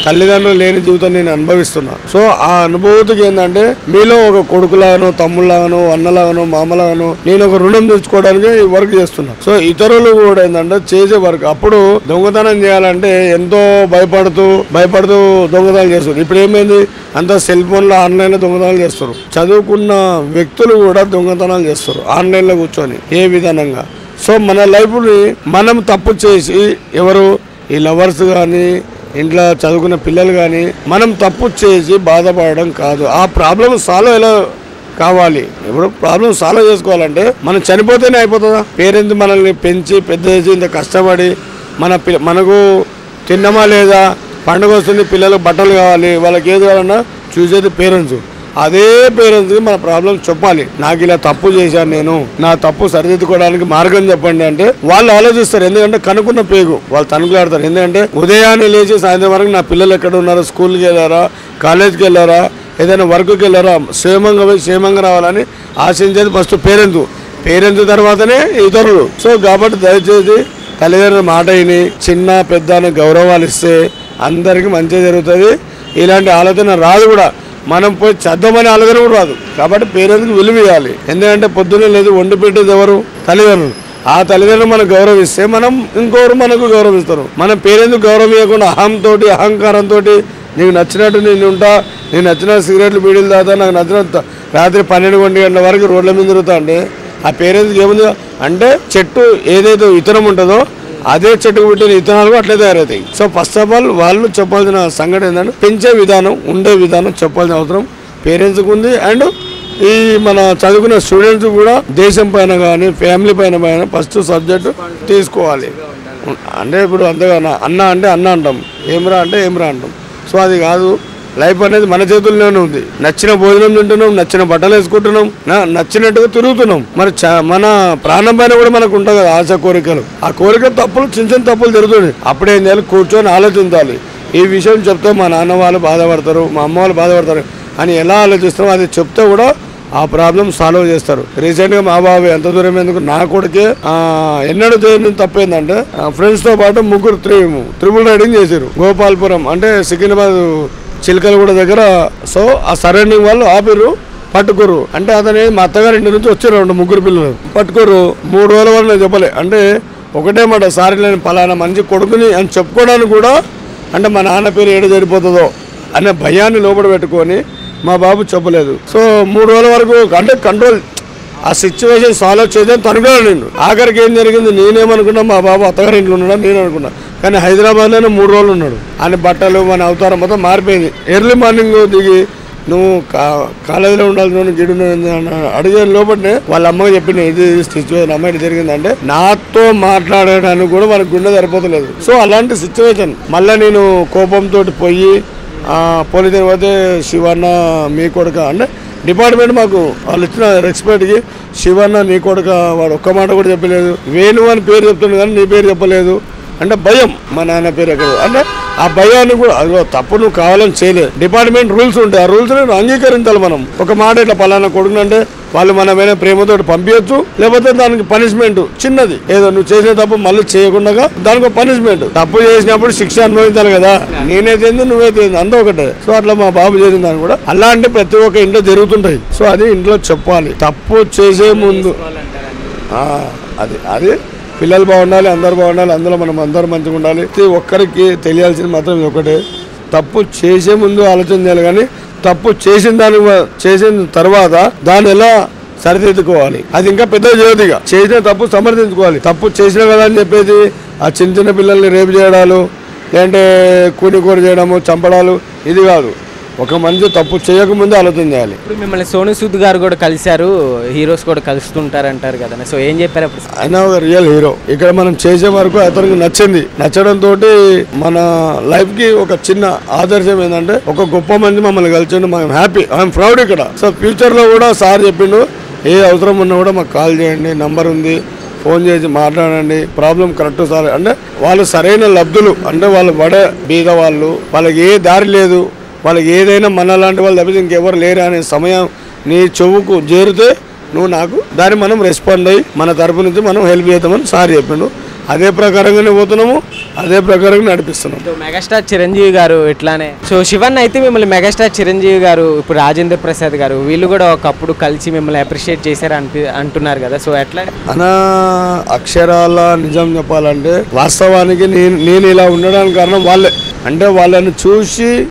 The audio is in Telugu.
తల్లిదండ్రులు లేని జీవితం నేను అనుభవిస్తున్నా. సో ఆ అనుభూతికి ఏంటంటే మీలో ఒక కొడుకులాగానో తమ్ముళ్ళగానో అన్నలాగానో మామలాగానో నేను ఒక రుణం తెచ్చుకోవడానికి ఈ వర్క్ చేస్తున్నా. సో ఇతరులు కూడా ఏంటంటే చేసే వర్క్ అప్పుడు దొంగతనం చేయాలంటే ఎంతో భయపడుతూ దొంగతనాలు చేస్తారు. ఇప్పుడు ఏమైంది, అంతా సెల్ ఫోన్లో ఆన్లైన్లో దొంగతనాలు చేస్తారు. చదువుకున్న వ్యక్తులు కూడా దొంగతనాలు చేస్తారు ఆన్లైన్లో కూర్చొని ఏ విధానంగా. సో మన లైఫ్ని మనం తప్పు చేసి ఎవరు ఈ లవర్స్ కానీ ఇంట్లో చదువుకున్న పిల్లలు కానీ మనం తప్పు చేసి బాధపడడం కాదు. ఆ ప్రాబ్లం సాల్వ్ ఎలా కావాలి, ఇప్పుడు ప్రాబ్లం సాల్వ్ చేసుకోవాలంటే మనం చనిపోతేనే అయిపోతుందా? పేరెంట్స్ మనల్ని పెంచి పెద్ద చేసి ఇంత కష్టపడి మనకు తిన్నమా లేదా, పండుగ వస్తుంది పిల్లలకు బట్టలు కావాలి, వాళ్ళకి ఏది కావాలన్నా చూసేది పేరెంట్స్. అదే పేరెంట్స్కి మన ప్రాబ్లం చెప్పాలి. నాకు ఇలా తప్పు చేశాను, నేను నా తప్పు సరిదిద్దుకోవడానికి మార్గం చెప్పండి అంటే వాళ్ళు ఆలోచిస్తారు. ఎందుకంటే కనుక్కున్న పేగు వాళ్ళు తనుకులాడతారు. ఎందుకంటే ఉదయాన్నే లేచి సాయంత్రం వరకు నా పిల్లలు ఎక్కడ ఉన్నారు, స్కూల్కి వెళ్ళారా, కాలేజ్కి వెళ్ళారా, ఏదైనా వర్క్కి వెళ్ళారా, క్షేమంగా పోయి క్షేమంగా రావాలని ఆశించేది ఫస్ట్ పేరెంట్స్ తర్వాతనే ఇతరులు. సో కాబట్టి దయచేసి తల్లిదండ్రుల మాట విని చిన్న పెద్ద గౌరవాలు ఇస్తే అందరికీ మంచిగా జరుగుతుంది. ఇలాంటి ఆలోచన రాదు కూడా, మనం పోయి చదవమనే ఆలోచన కూడా రాదు. కాబట్టి పేరెంట్స్కి విలువ ఇవ్వాలి. ఎందుకంటే పొద్దున్నే లేదు వండి పెట్టేది ఎవరు? తల్లిదండ్రులు. ఆ తల్లిదండ్రులు మనం గౌరవిస్తే మనం ఇంకొకరు మనకు గౌరవిస్తారు. మనం పేరెంట్స్ గౌరవం ఇవ్వకుండా అహంకారంతో నీకు నచ్చినట్టు నేను ఉంటా, నేను నచ్చిన సిగరెట్లు బీడీలు తాగుతా, నాకు నచ్చిన రాత్రి 12 గంటల వరకు రోడ్ల మీద తిరుగుతా అంటే ఆ పేరెంట్స్కి ఏముంది అంటే చెట్టు ఏదైతే విత్తనం ఉంటుందో అదే చెట్టుకు పెట్టిన విత్తనాలు అట్లే తయారవుతాయి. సో ఫస్ట్ ఆఫ్ ఆల్ వాళ్ళు చెప్పాల్సిన సంఘటన ఏంటంటే పెంచే విధానం, ఉండే విధానం చెప్పాల్సిన అవసరం పేరెంట్స్కి ఉంది. అండ్ ఈ మన చదువుకున్న స్టూడెంట్స్ కూడా దేశం పైన కానీ ఫ్యామిలీ పైన ఫస్ట్ సబ్జెక్ట్ తీసుకోవాలి. అంటే ఇప్పుడు అంతేగా అన్న అంటే అన్న అంటాం, ఏమరా అంటే ఏమరా అంటాం. సో అది కాదు, లైఫ్ అనేది మన చేతుల్లోనే ఉంది. నచ్చిన భోజనం తింటున్నాం, నచ్చిన బట్టలు వేసుకుంటున్నాం, నచ్చినట్టుగా తిరుగుతున్నాం. మరి మన ప్రాణం పైన కూడా మనకు ఉంటుంది కదా ఆశ, కోరికలు. ఆ కోరిక తప్పులు చిన్న తప్పులు జరుగుతున్నాయి. అప్పుడేం చేయాలి, కూర్చొని ఆలోచించాలి. ఈ విషయం చెప్తే మా నాన్న వాళ్ళు బాధపడతారు, మా అమ్మ వాళ్ళు బాధపడతారు అని ఎలా ఆలోచిస్తాం అది చెప్తే కూడా ఆ ప్రాబ్లం సాల్వ్ చేస్తారు. రీసెంట్గా మా బాబు ఎంత దూరం ఎందుకు నా కొడుకే ఎన్నడూ చేయడం తప్పేందంటే ఫ్రెండ్స్తో పాటు ముగ్గురు ట్రిపుల్ రైడింగ్ చేశారు గోపాల్పురం అంటే సికింద్రాబాద్ చిలకలగూడ దగ్గర. సో ఆ సరౌండింగ్ వాళ్ళు ఆపిరు, పట్టుకోరు అంటే అతని మా అత్తగారి ఇంటి నుంచి వచ్చారు ముగ్గురు పిల్లలు పట్టుకోరు. 3 రోజుల వరకు నేను చెప్పలే అంటే ఒకటే మాట, సారీ నేను పలానా మంచి కొడుకుని అని చెప్పుకోవడానికి కూడా అంటే మా నాన్న పేరు ఏడు సరిపోతుందో అనే భయాన్ని లోపల పెట్టుకొని మా బాబు చెప్పలేదు. సో 3 రోజుల వరకు అంటే కంట్రోల్ ఆ సిచ్యువేషన్ సాల్వ్ చేద్దాం తనుకోవాలి. నేను ఆఖరికి ఏం జరిగింది, నేనేమనుకున్నా మా బాబు అత్తగారి ఇంట్లో ఉన్నాడా నేను అనుకున్నా, కానీ హైదరాబాద్లోనే 3 రోజులు ఉన్నాడు. ఆయన బట్టలు మన అవతారం మొత్తం మారిపోయింది. ఎర్లీ మార్నింగ్ దిగి నువ్వు కాలేజీలో ఉండాల్సిన గిడు అడిగే లోపలనే వాళ్ళ అమ్మకి చెప్పిన ఇది సిచ్యువేషన్ అమ్మాయి జరిగిందంటే నాతో మాట్లాడడానికి కూడా మనకు గుండె సరిపోతలేదు. సో అలాంటి సిచ్యువేషన్ మళ్ళీ నేను కోపంతో పోయి పోలీసు పోతే శివన్న మీ కొడుక అంటే డిపార్ట్మెంట్ మాకు వాళ్ళు ఇచ్చిన రెస్పెక్ట్కి శివన్న నీ కొడుక వాడు ఒక్క మాట కూడా చెప్పలేదు. వేణు అని పేరు చెప్తుండే కానీ నీ పేరు చెప్పలేదు అంటే భయం. మా నాన్న పేరు ఎక్కడ అంటే ఆ భయాన్ని కూడా అదిగో తప్పు నువ్వు కావాలని చేయలేదు. డిపార్ట్మెంట్ రూల్స్ ఉంటాయి, ఆ రూల్స్ అంగీకరించాలి. మనం ఒక మాట ఇట్లా పలానా కొడుకునంటే వాళ్ళు మన మీద ప్రేమతో పంపించచ్చు, లేకపోతే దానికి పనిష్మెంట్ చిన్నది ఏదో నువ్వు చేసే తప్పు మళ్ళీ చేయకుండా దానికి ఒక పనిష్మెంట్. తప్పు చేసినప్పుడు శిక్ష అనుభవించాలి కదా, నేనే తెలియదు నువ్వే తెలియదు అంతా ఒకటే. సో అట్లా మా బాబు చేసిన దాన్ని కూడా అలాంటి ప్రతి ఒక్క ఇంట్లో జరుగుతుంటాయి. సో అది ఇంట్లో చెప్పాలి. తప్పు చేసే ముందు అది పిల్లలు బాగుండాలి, అందరు బాగుండాలి, అందులో మనం అందరూ మంచిగా ఉండాలి. ప్రతి ఒక్కరికి తెలియాల్సింది మాత్రం ఇది ఒకటే, తప్పు చేసే ముందు ఆలోచన చేయాలి. కానీ తప్పు చేసిన తర్వాత దాన్ని ఎలా సరిదిద్దుకోవాలి అది ఇంకా పెద్ద చేయదుగా. చేసిన తప్పు సమర్థించుకోవాలి. తప్పు చేసినా కదా అని చెప్పేసి ఆ చిన్న పిల్లల్ని రేపు చేయడాలు, లేదంటే కూని చేయడము, చంపడాలు ఇది కాదు. ఒక మనిషి తప్పు చేయకముందే ఆలోచన చేయాలి. ఇప్పుడు మిమ్మల్ని సోను సూద్ గారు కూడా కలిశారు, హీరోస్ కూడా కలుస్తుంటారు అంటారు కదా, సో ఏం చెప్పారు అప్పుడు? ఆయన ఒక రియల్ హీరో. ఇక్కడ మనం చేసే వరకు అతనికి నచ్చడంతో మన లైఫ్ కి ఒక చిన్న ఆదర్శం ఏంటంటే ఒక గొప్ప మంది మమ్మల్ని కలిసి మేము హ్యాపీ, ఐఎమ్ ప్రౌడ్ ఇక్కడ. సో ఫ్యూచర్ లో కూడా సార్ చెప్పిండు ఏ అవసరం ఉన్నా కూడా మాకు కాల్ చేయండి, నంబర్ ఉంది, ఫోన్ చేసి మాట్లాడండి, ప్రాబ్లం కరెక్ట్ సార్ అంటే వాళ్ళు సరైన లబ్ధులు అంటే వాళ్ళు పడే బీద వాళ్ళు, వాళ్ళకి ఏ దారి లేదు, వాళ్ళకి ఏదైనా మన లాంటి వాళ్ళు తప్పితే ఇంకెవరు లేరు అనే సమయం నీ చెవుకు చేరితే నువ్వు నాకు దాన్ని మనం రెస్పాండ్ అయ్యి మన తరపు నుంచి మనం హెల్ప్ చేద్దామని సార్ చెప్పిండు. అదే ప్రకారంగానే పోతున్నాము, అదే ప్రకారంగా నడిపిస్తున్నాం. సో మెగాస్టార్ చిరంజీవి గారు ఇట్లానే సో శివన్ అయితే మిమ్మల్ని మెగాస్టార్ చిరంజీవి గారు ఇప్పుడు రాజేంద్ర ప్రసాద్ గారు వీళ్ళు కూడా ఒకప్పుడు కలిసి మిమ్మల్ని అప్రిషియేట్ చేశారు అంటున్నారు కదా, సో ఎట్లా అనా అక్షరాల నిజం చెప్పాలంటే వాస్తవానికి నేను ఇలా ఉండడానికి కారణం వాళ్ళే. అంటే వాళ్ళని చూసి